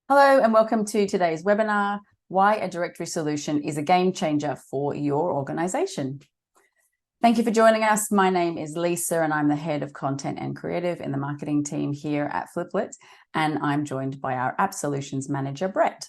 Hello and welcome to today's webinar, Why a Directory Solution is a Game Changer for Your Organization. Thank you for joining us. My name is Lisa and I'm the Head of Content and Creative in the marketing team here at Fliplet, and I'm joined by our App Solutions Manager, Brett.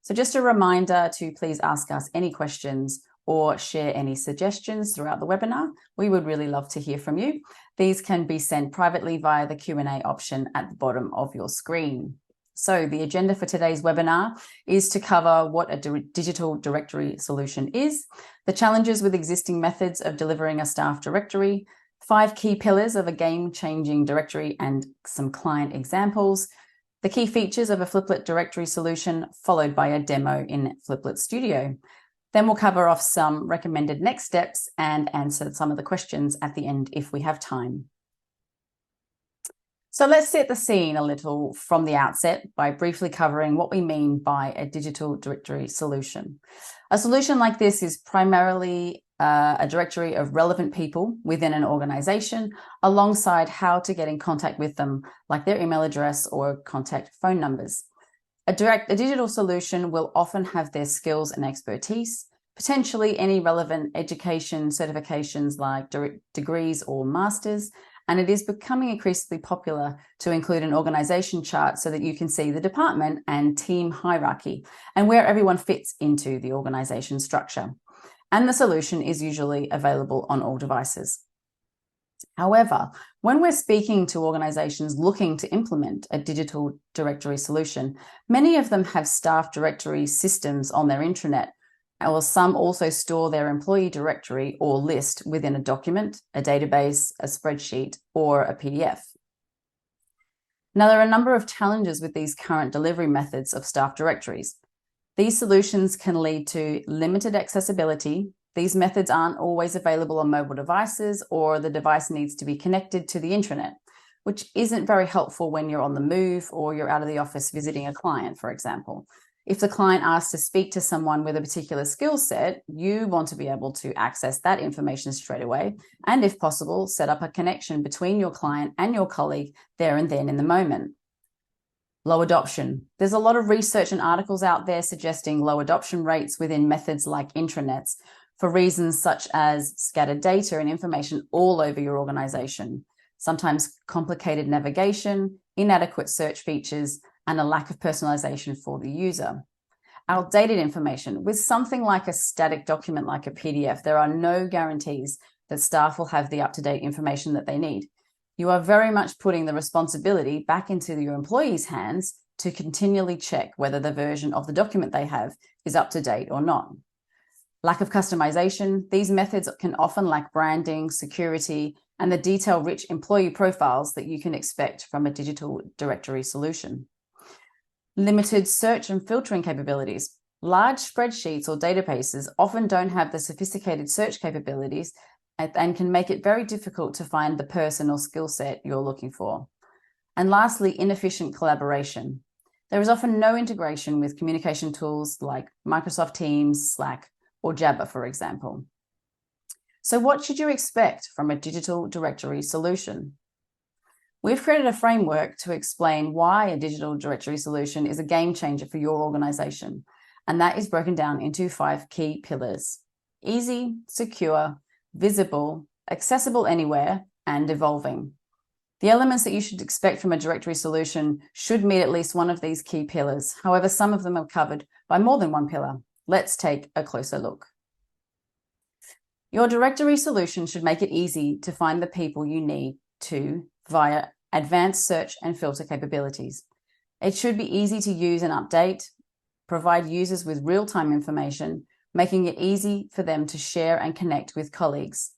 So just a reminder to please ask us any questions or share any suggestions throughout the webinar. We would really love to hear from you. These can be sent privately via the Q&A option at the bottom of your screen. So the agenda for today's webinar is to cover what a digital directory solution is, the challenges with existing methods of delivering a staff directory, 5 key pillars of a game-changing directory and some client examples, the key features of a Fliplet directory solution, followed by a demo in Fliplet Studio. Then we'll cover off some recommended next steps and answer some of the questions at the end if we have time. So let's set the scene a little from the outset by briefly covering what we mean by a digital directory solution. A solution like this is primarily a directory of relevant people within an organization, alongside how to get in contact with them, like their email address or contact phone numbers. A digital solution will often have their skills and expertise, potentially any relevant education certifications like degrees or masters, and it is becoming increasingly popular to include an organization chart so that you can see the department and team hierarchy and where everyone fits into the organization structure. And the solution is usually available on all devices. However, when we're speaking to organizations looking to implement a digital directory solution, many of them have staff directory systems on their intranet, or some also store their employee directory or list within a document, a database, a spreadsheet, or a PDF. Now, there are a number of challenges with these current delivery methods of staff directories. These solutions can lead to limited accessibility. These methods aren't always available on mobile devices, or the device needs to be connected to the intranet, which isn't very helpful when you're on the move or you're out of the office visiting a client, for example. If the client asks to speak to someone with a particular skill set, you want to be able to access that information straight away, and if possible, set up a connection between your client and your colleague there and then in the moment. Low adoption. There's a lot of research and articles out there suggesting low adoption rates within methods like intranets for reasons such as scattered data and information all over your organization, sometimes complicated navigation, inadequate search features, and a lack of personalization for the user. Outdated information. With something like a static document like a PDF, there are no guarantees that staff will have the up-to-date information that they need. You are very much putting the responsibility back into your employees' hands to continually check whether the version of the document they have is up to date or not. Lack of customization. These methods can often lack branding, security, and the detail-rich employee profiles that you can expect from a digital directory solution. Limited search and filtering capabilities. Large spreadsheets or databases often don't have the sophisticated search capabilities and can make it very difficult to find the person or skill set you're looking for. And lastly, inefficient collaboration. There is often no integration with communication tools like Microsoft Teams, Slack, or Jabber, for example. So what should you expect from a digital directory solution? We've created a framework to explain why a digital directory solution is a game changer for your organization, and that is broken down into 5 key pillars: easy, secure, visible, accessible anywhere, and evolving. The elements that you should expect from a directory solution should meet at least one of these key pillars. However, some of them are covered by more than one pillar. Let's take a closer look. Your directory solution should make it easy to find the people you need to via advanced search and filter capabilities. It should be easy to use and update, provide users with real-time information, making it easy for them to share and connect with colleagues.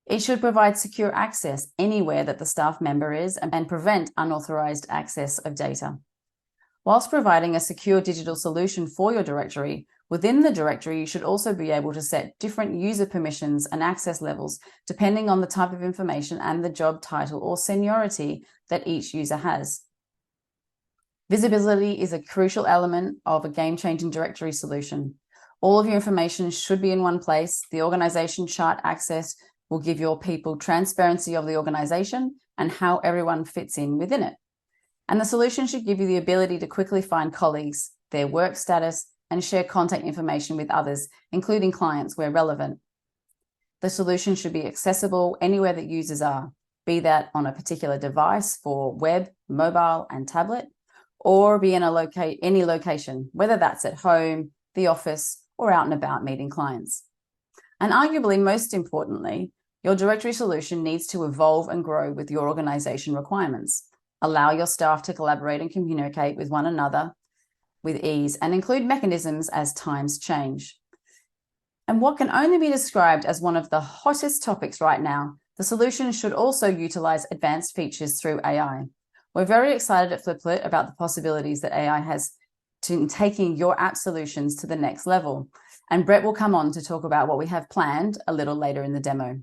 It should provide secure access anywhere that the staff member is and prevent unauthorized access of data. Whilst providing a secure digital solution for your directory, within the directory, you should also be able to set different user permissions and access levels depending on the type of information and the job title or seniority that each user has. Visibility is a crucial element of a game-changing directory solution. All of your information should be in one place. The organization chart access will give your people transparency of the organization and how everyone fits in within it. And the solution should give you the ability to quickly find colleagues, their work status, and share contact information with others, including clients where relevant. The solution should be accessible anywhere that users are, be that on a particular device for web, mobile, and tablet, or be in any location, whether that's at home, the office, or out and about meeting clients. And arguably, most importantly, your directory solution needs to evolve and grow with your organization requirements. Allow your staff to collaborate and communicate with one another with ease and include mechanisms as times change. And what can only be described as one of the hottest topics right now, the solution should also utilize advanced features through AI. We're very excited at Fliplet about the possibilities that AI has to taking your app solutions to the next level. And Brett will come on to talk about what we have planned a little later in the demo.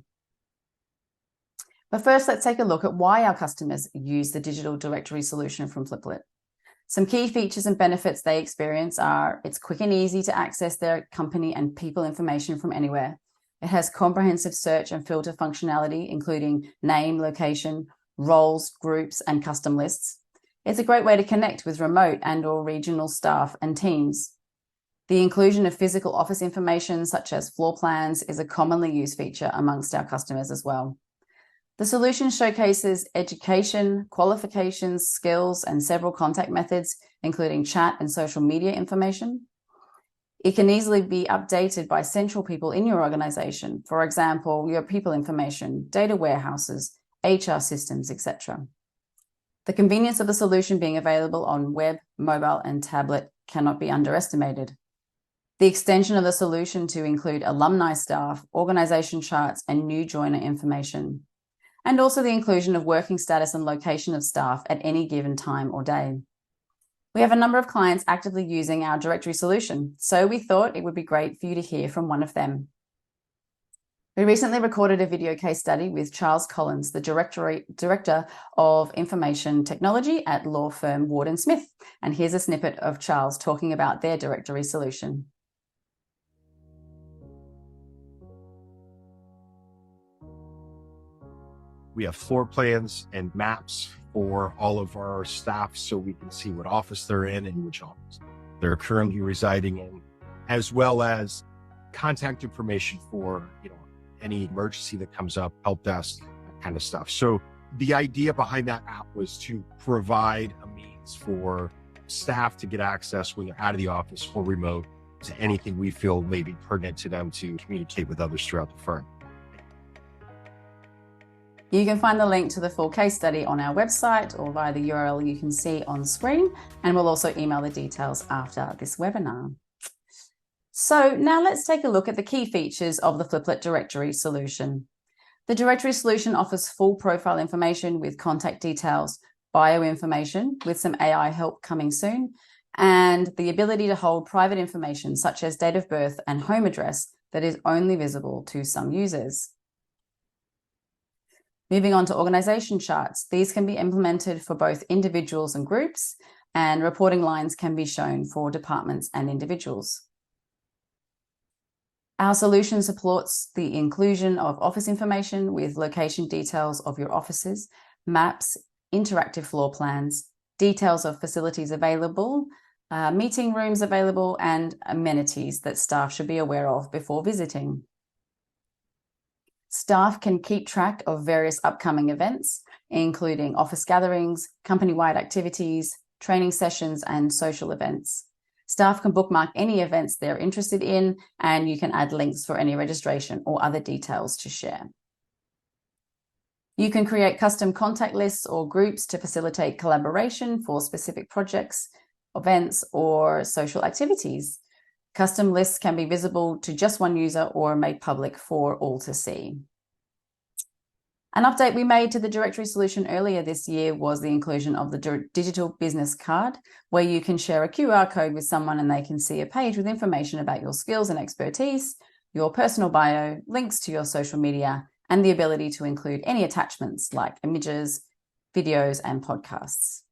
But first, let's take a look at why our customers use the digital directory solution from Fliplet. Some key features and benefits they experience are it's quick and easy to access their company and people information from anywhere. It has comprehensive search and filter functionality, including name, location, roles, groups, and custom lists. It's a great way to connect with remote and/or regional staff and teams. The inclusion of physical office information, such as floor plans, is a commonly used feature amongst our customers as well. The solution showcases education, qualifications, skills, and several contact methods, including chat and social media information. It can easily be updated by central people in your organization, for example, your people information, data warehouses, HR systems, etc. The convenience of the solution being available on web, mobile, and tablet cannot be underestimated. The extension of the solution to include alumni staff, organization charts, and new joiner information, and also the inclusion of working status and location of staff at any given time or day. We have a number of clients actively using our directory solution, so we thought it would be great for you to hear from one of them. We recently recorded a video case study with Charles Collins, the Director of Information Technology at law firm Ward & Smith, and here's a snippet of Charles talking about their directory solution. We have floor plans and maps for all of our staff so we can see what office they're in and which office they're currently residing in, as well as contact information for, any emergency that comes up, help desk, that kind of stuff. So the idea behind that app was to provide a means for staff to get access when they're out of the office or remote to anything we feel may be pertinent to them to communicate with others throughout the firm. You can find the link to the full case study on our website or via the URL you can see on screen, and we'll also email the details after this webinar. So now let's take a look at the key features of the Fliplet directory solution. The directory solution offers full profile information with contact details, bio information with some AI help coming soon, and the ability to hold private information such as date of birth and home address that is only visible to some users. Moving on to organization charts, these can be implemented for both individuals and groups, and reporting lines can be shown for departments and individuals. Our solution supports the inclusion of office information with location details of your offices, maps, interactive floor plans, details of facilities available, meeting rooms available, and amenities that staff should be aware of before visiting. Staff can keep track of various upcoming events, including office gatherings, company-wide activities, training sessions, and social events. Staff can bookmark any events they're interested in, and you can add links for any registration or other details to share. You can create custom contact lists or groups to facilitate collaboration for specific projects, events, or social activities. Custom lists can be visible to just one user or made public for all to see. An update we made to the directory solution earlier this year was the inclusion of the digital business card, where you can share a QR code with someone and they can see a page with information about your skills and expertise, your personal bio, links to your social media, and the ability to include any attachments like images, videos, and podcasts.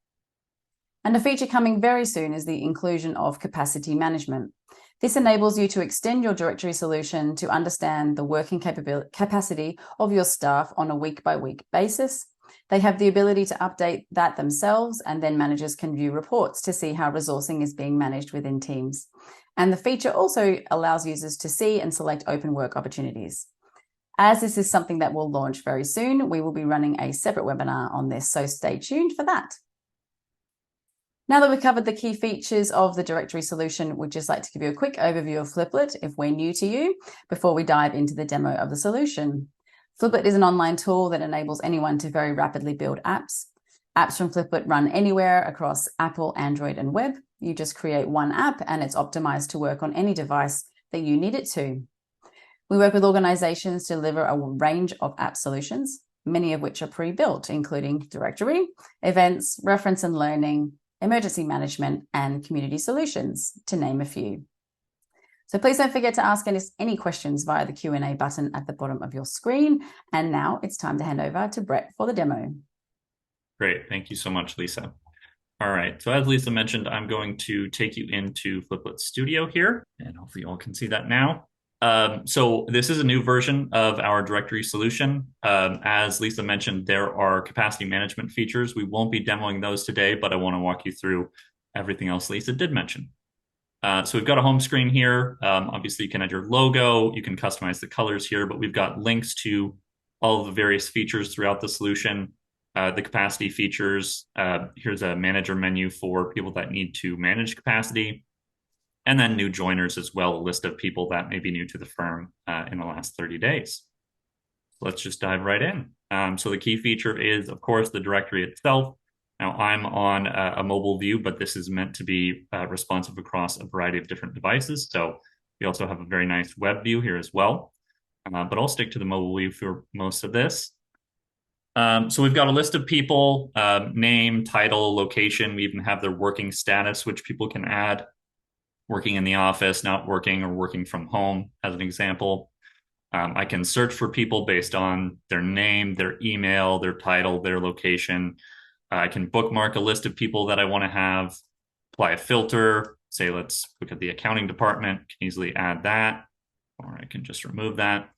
And a feature coming very soon is the inclusion of capacity management. This enables you to extend your directory solution to understand the working capacity of your staff on a week-by-week basis, They have the ability to update that themselves, and then managers can view reports to see how resourcing is being managed within teams. And the feature also allows users to see and select open work opportunities. As this is something that will launch very soon, we will be running a separate webinar on this, so stay tuned for that. Now that we've covered the key features of the directory solution, we'd just like to give you a quick overview of Fliplet if we're new to you, before we dive into the demo of the solution. Fliplet is an online tool that enables anyone to very rapidly build apps. Apps from Fliplet run anywhere across Apple, Android, and web. You just create one app and it's optimized to work on any device that you need it to. We work with organizations to deliver a range of app solutions, many of which are pre-built, including directory, events, reference and learning, emergency management, and community solutions, to name a few. So please don't forget to ask any questions via the Q&A button at the bottom of your screen. And now it's time to hand over to Brett for the demo. Great. Thank you so much, Lisa. All right. So as Lisa mentioned, I'm going to take you into Fliplet Studio here, and hopefully you all can see that now. So this is a new version of our directory solution. As Lisa mentioned, there are capacity management features. We won't be demoing those today, but I want to walk you through everything else Lisa did mention. So we've got a home screen here. Obviously, you can add your logo. You can customize the colors here, but we've got links to all of the various features throughout the solution. The capacity features. Here's a manager menu for people that need to manage capacity. And then new joiners as well, a list of people that may be new to the firm in the last 30 days. Let's just dive right in. So the key feature is, of course, the directory itself. Now, I'm on a mobile view, but this is meant to be responsive across a variety of different devices. So we also have a very nice web view here as well. But I'll stick to the mobile view for most of this. So we've got a list of people, name, title, location. We even have their working status, which people can add. Working in the office, not working, or working from home, as an example. I can search for people based on their name, their email, their title, their location. I can bookmark a list of people that I want to have, apply a filter, say, let's look at the accounting department, can easily add that, or I can just remove that.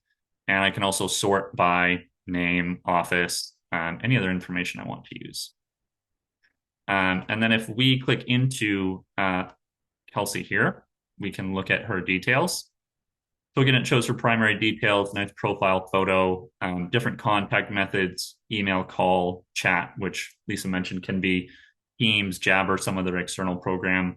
And I can also sort by name, office, any other information I want to use. And then if we click into Kelsey here, we can look at her details. So again, it shows her primary details, nice profile photo, different contact methods, email, call, chat, which Lisa mentioned can be Teams, Jabber, some other external program.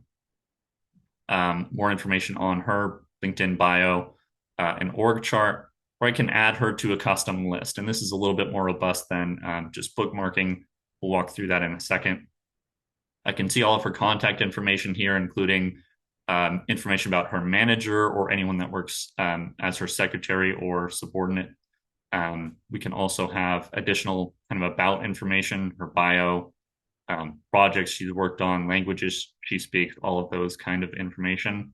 More information on her LinkedIn bio, an org chart, or I can add her to a custom list. And this is a little bit more robust than just bookmarking. We'll walk through that in a second. I can see all of her contact information here, including information about her manager or anyone that works as her secretary or subordinate. We can also have additional kind of about information, her bio, projects she's worked on, languages she speaks, all of those kind of information.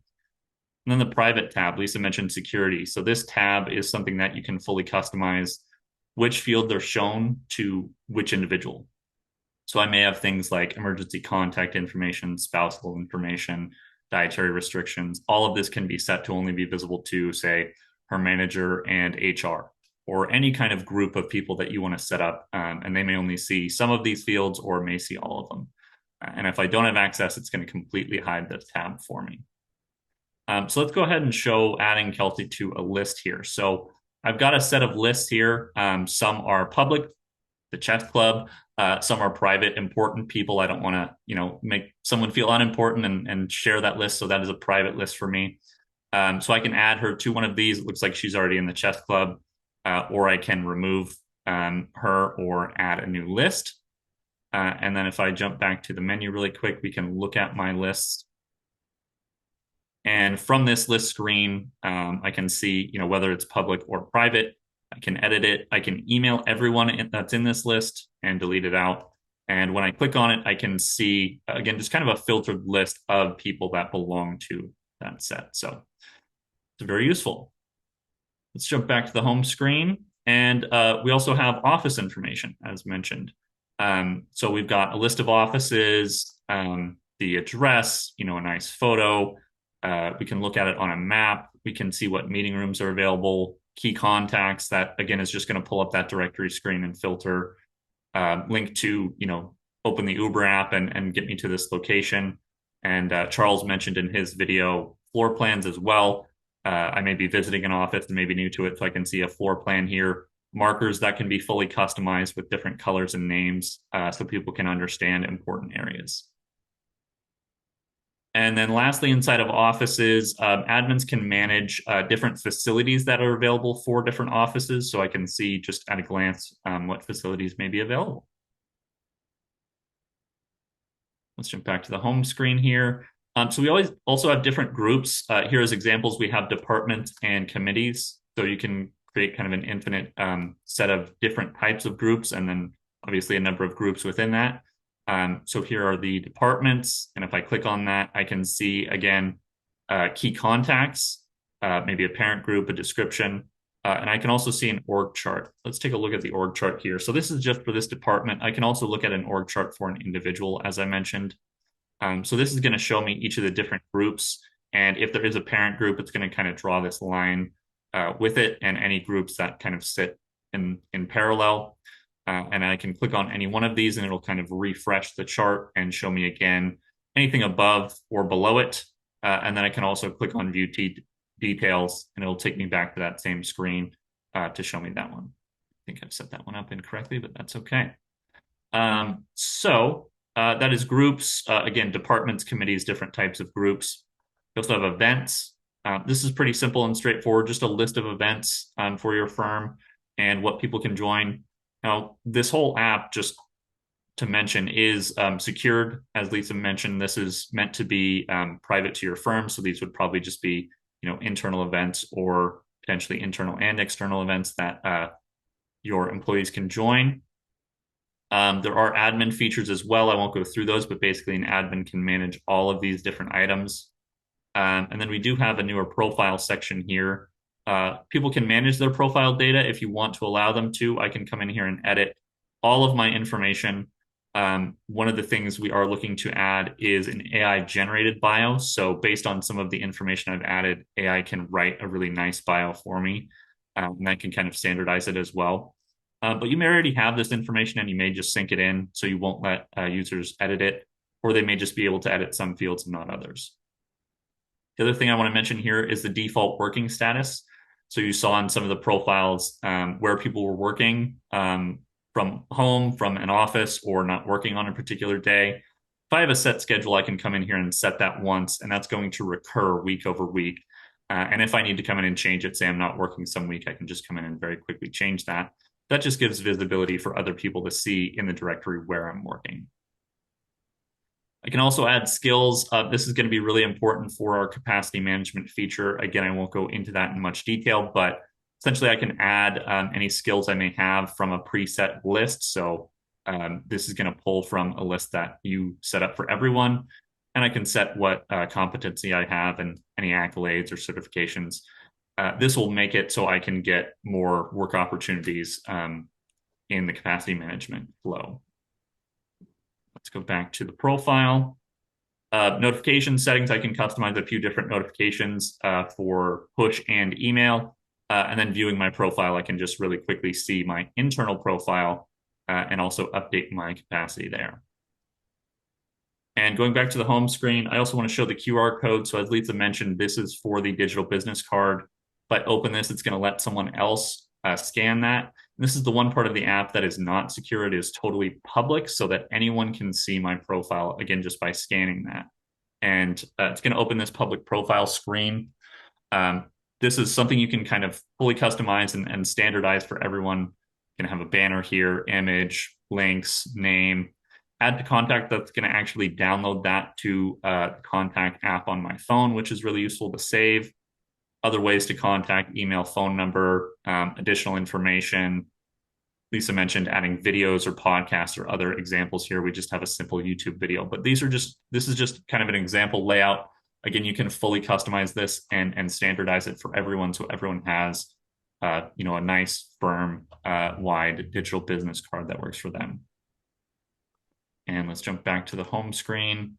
And then the private tab, Lisa mentioned security. So this tab is something that you can fully customize which field they're shown to which individual. So I may have things like emergency contact information, spousal information, dietary restrictions. All of this can be set to only be visible to, say, her manager and HR, or any kind of group of people that you want to set up. And they may only see some of these fields or may see all of them. And if I don't have access, it's going to completely hide this tab for me. So let's go ahead and show adding Kelsey to a list here. So I've got a set of lists here. Some are public, the chess club. Some are private, important people. I don't want to, make someone feel unimportant and share that list. So that is a private list for me. So I can add her to one of these. It looks like she's already in the chess club, or I can remove her or add a new list. And then if I jump back to the menu really quick, we can look at my lists. And from this list screen, I can see, whether it's public or private. I can edit it. I can email everyone that's in this list and delete it out. And when I click on it, I can see, again, just kind of a filtered list of people that belong to that set. So it's very useful. Let's jump back to the home screen. And we also have office information, as mentioned. So we've got a list of offices, the address, a nice photo. We can look at it on a map. We can see what meeting rooms are available. Key contacts, that again is just going to pull up that directory screen and filter. link to, open the Uber app and get me to this location. And Charles mentioned in his video floor plans as well. I may be visiting an office and maybe new to it, so I can see a floor plan here. Markers that can be fully customized with different colors and names so people can understand important areas. And then lastly, inside of offices, admins can manage different facilities that are available for different offices. So I can see just at a glance what facilities may be available. Let's jump back to the home screen here. So we always also have different groups. Here as examples, we have departments and committees. So you can create kind of an infinite set of different types of groups, and then obviously a number of groups within that. So here are the departments. And if I click on that, I can see, again, key contacts, maybe a parent group, a description, and I can also see an org chart. Let's take a look at the org chart here. So this is just for this department. I can also look at an org chart for an individual, as I mentioned. So this is going to show me each of the different groups. And if there is a parent group, it's going to kind of draw this line with it, and any groups that kind of sit in parallel. And I can click on any one of these and it'll kind of refresh the chart and show me again anything above or below it. And then I can also click on view details and it'll take me back to that same screen to show me that one. I think I've set that one up incorrectly, but that's okay. So that is groups, again, departments, committees, different types of groups. We also have events. This is pretty simple and straightforward, just a list of events for your firm and what people can join. Now, this whole app, just to mention, is secured. As Lisa mentioned, this is meant to be private to your firm. So these would probably just be, internal events or potentially internal and external events that your employees can join. There are admin features as well. I won't go through those, but basically an admin can manage all of these different items. And then we do have a newer profile section here. People can manage their profile data if you want to allow them to. I can come in here and edit all of my information. One of the things we are looking to add is an AI generated bio. So based on some of the information I've added, AI can write a really nice bio for me. And I can kind of standardize it as well. But you may already have this information and you may just sync it in so you won't let users edit it, or they may just be able to edit some fields and not others. The other thing I want to mention here is the default working status. So you saw in some of the profiles where people were working from home, from an office, or not working on a particular day. If I have a set schedule, I can come in here and set that once, and that's going to recur week over week. And if I need to come in and change it, say I'm not working some week, I can just come in and very quickly change that. That just gives visibility for other people to see in the directory where I'm working. I can also add skills. This is going to be really important for our capacity management feature. Again, I won't go into that in much detail, but essentially I can add any skills I may have from a preset list. So this is going to pull from a list that you set up for everyone. And I can set what competency I have and any accolades or certifications. This will make it so I can get more work opportunities in the capacity management flow. Let's go back to the profile. Notification settings, I can customize a few different notifications for push and email. And then viewing my profile, I can just really quickly see my internal profile and also update my capacity there. And going back to the home screen, I also want to show the QR code. So as Lisa mentioned, this is for the digital business card. If I open this, it's going to let someone else scan that. And this is the one part of the app that is not secure. It is totally public so that anyone can see my profile, again, just by scanning that. And it's going to open this public profile screen. This is something you can kind of fully customize and standardize for everyone. You can have a banner here, image, links, name, add to contact. That's going to actually download that to the contact app on my phone, which is really useful to save. Other ways to contact, email, phone number, additional information. Lisa mentioned adding videos or podcasts or other examples here. We just have a simple YouTube video, but this is just kind of an example layout. Again, you can fully customize this and standardize it for everyone, so everyone has a nice firm wide digital business card that works for them. And let's jump back to the home screen.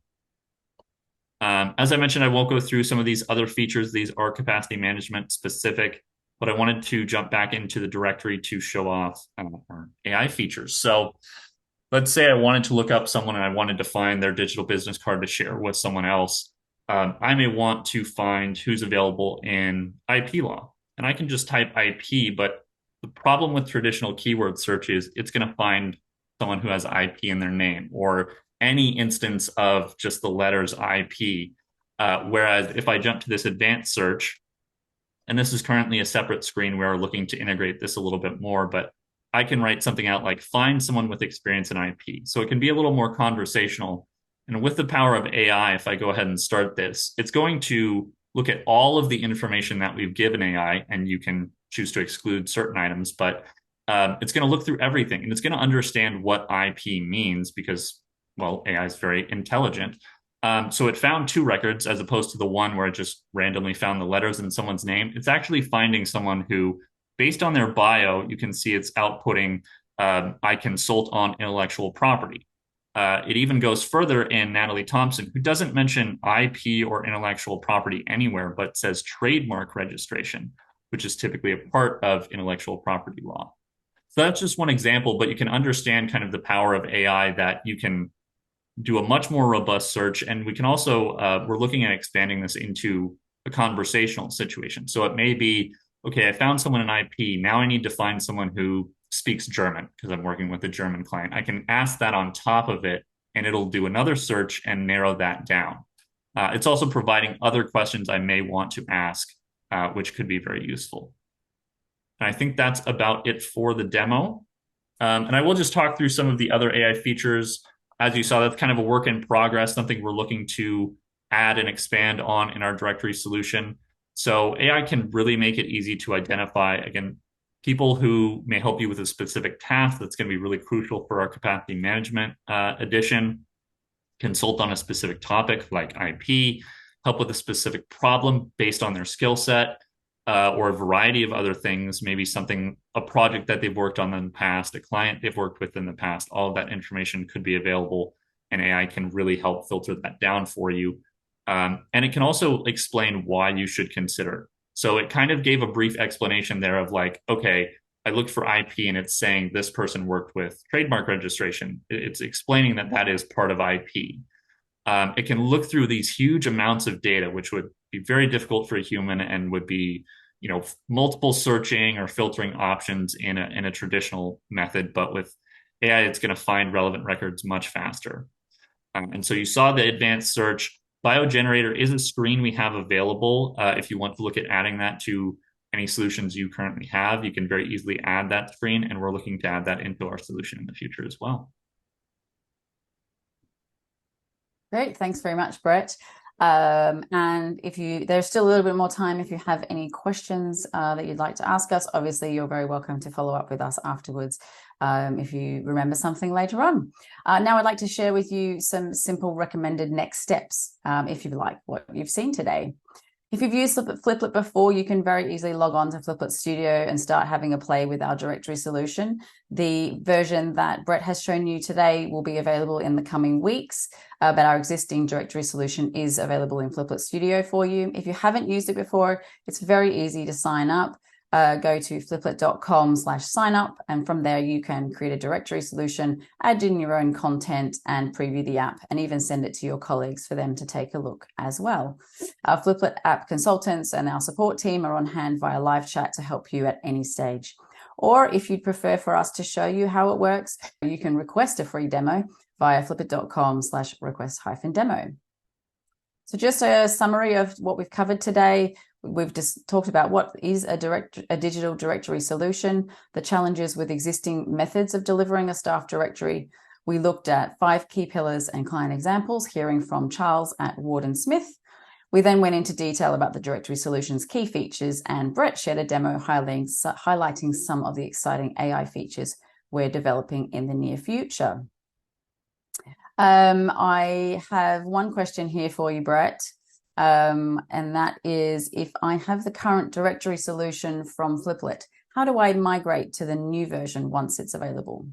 As I mentioned, I won't go through some of these other features. These are capacity management specific. but I wanted to jump back into the directory to show off our AI features. So let's say I wanted to look up someone and I wanted to find their digital business card to share with someone else. I may want to find who's available in IP law. And I can just type IP, but the problem with traditional keyword search is it's going to find someone who has IP in their name or any instance of just the letters IP. Whereas if I jump to this advanced search, and this is currently a separate screen where we're looking to integrate this a little bit more, but I can write something out like find someone with experience in IP. So it can be a little more conversational. And with the power of AI, if I go ahead and start this, it's going to look at all of the information that we've given AI, and you can choose to exclude certain items, but it's going to look through everything and it's going to understand what IP means because, well, AI is very intelligent. So it found two records as opposed to the one where it just randomly found the letters in someone's name. It's actually finding someone who, based on their bio, you can see it's outputting, I consult on intellectual property. It even goes further in Natalie Thompson, who doesn't mention IP or intellectual property anywhere, but says trademark registration, which is typically a part of intellectual property law. So that's just one example, but you can understand kind of the power of AI that you can do a much more robust search. And we can also, we're looking at expanding this into a conversational situation. So it may be, okay, I found someone in IP. Now I need to find someone who speaks German because I'm working with a German client. I can ask that on top of it, and it'll do another search and narrow that down. It's also providing other questions I may want to ask, which could be very useful. And I think that's about it for the demo. And I will just talk through some of the other AI features. As you saw, that's kind of a work in progress, something we're looking to add and expand on in our directory solution. So AI can really make it easy to identify, again, people who may help you with a specific task that's going to be really crucial for our capacity management edition, consult on a specific topic like IP, help with a specific problem based on their skill set, or a variety of other things, maybe something, a project that they've worked on in the past, a client they've worked with in the past. All of that information could be available, and AI can really help filter that down for you. And it can also explain why you should consider. So it kind of gave a brief explanation there of like, okay, I looked for IP and it's saying this person worked with trademark registration. It's explaining that that is part of IP. It can look through these huge amounts of data, which would be very difficult for a human and would be, multiple searching or filtering options in a traditional method. But with AI, it's going to find relevant records much faster. And so you saw the advanced search. BioGenerator is a screen we have available. If you want to look at adding that to any solutions you currently have, you can very easily add that screen, and we're looking to add that into our solution in the future as well. Great, thanks very much, Brett. And there's still a little bit more time if you have any questions that you'd like to ask us. Obviously, you're very welcome to follow up with us afterwards if you remember something later on. Now I'd like to share with you some simple recommended next steps if you like what you've seen today. If you've used Fliplet before, you can very easily log on to Fliplet Studio and start having a play with our directory solution. The version that Brett has shown you today will be available in the coming weeks, but our existing directory solution is available in Fliplet Studio for you. If you haven't used it before, it's very easy to sign up. Go to fliplet.com/signup, and from there you can create a directory solution, add in your own content, and preview the app, and even send it to your colleagues for them to take a look as well. Our Fliplet app consultants and our support team are on hand via live chat to help you at any stage. Or if you'd prefer for us to show you how it works, you can request a free demo via fliplet.com/request-demo. So just a summary of what we've covered today. We've just talked about what is a digital directory solution, the challenges with existing methods of delivering a staff directory. We looked at 5 key pillars and client examples, hearing from Charles at Ward & Smith. We then went into detail about the directory solution's key features, and Brett shared a demo highlighting some of the exciting AI features we're developing in the near future. I have one question here for you, Brett. And that is, if I have the current directory solution from Fliplet, how do I migrate to the new version once it's available?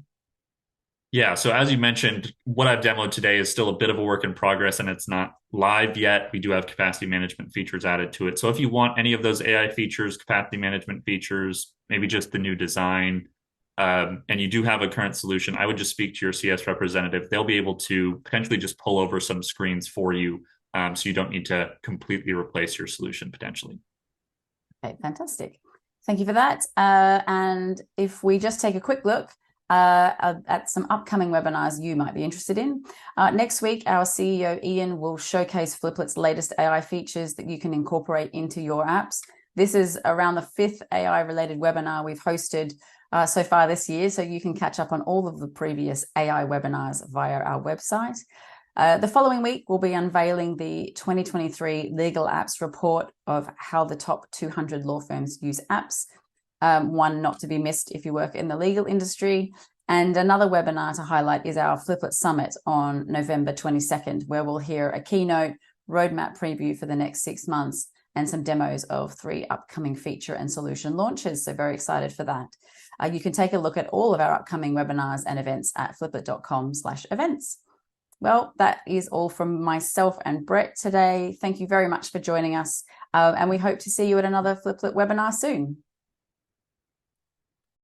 Yeah, so as you mentioned, what I've demoed today is still a bit of a work in progress and it's not live yet. We do have capacity management features added to it. So if you want any of those AI features, capacity management features, maybe just the new design, and you do have a current solution, I would just speak to your CS representative. They'll be able to potentially just pull over some screens for you, so you don't need to completely replace your solution potentially. Okay, fantastic. Thank you for that. And if we just take a quick look at some upcoming webinars you might be interested in. Next week, our CEO, Ian, will showcase Fliplet's latest AI features that you can incorporate into your apps. This is around the 5th AI-related webinar we've hosted so far this year, so you can catch up on all of the previous AI webinars via our website. The following week, we'll be unveiling the 2023 Legal Apps Report of how the top 200 law firms use apps. One not to be missed if you work in the legal industry. And another webinar to highlight is our Fliplet Summit on November 22nd, where we'll hear a keynote roadmap preview for the next 6 months and some demos of 3 upcoming feature and solution launches. So very excited for that. You can take a look at all of our upcoming webinars and events at fliplet.com/events. Well, that is all from myself and Brett today. Thank you very much for joining us. And we hope to see you at another Fliplet webinar soon.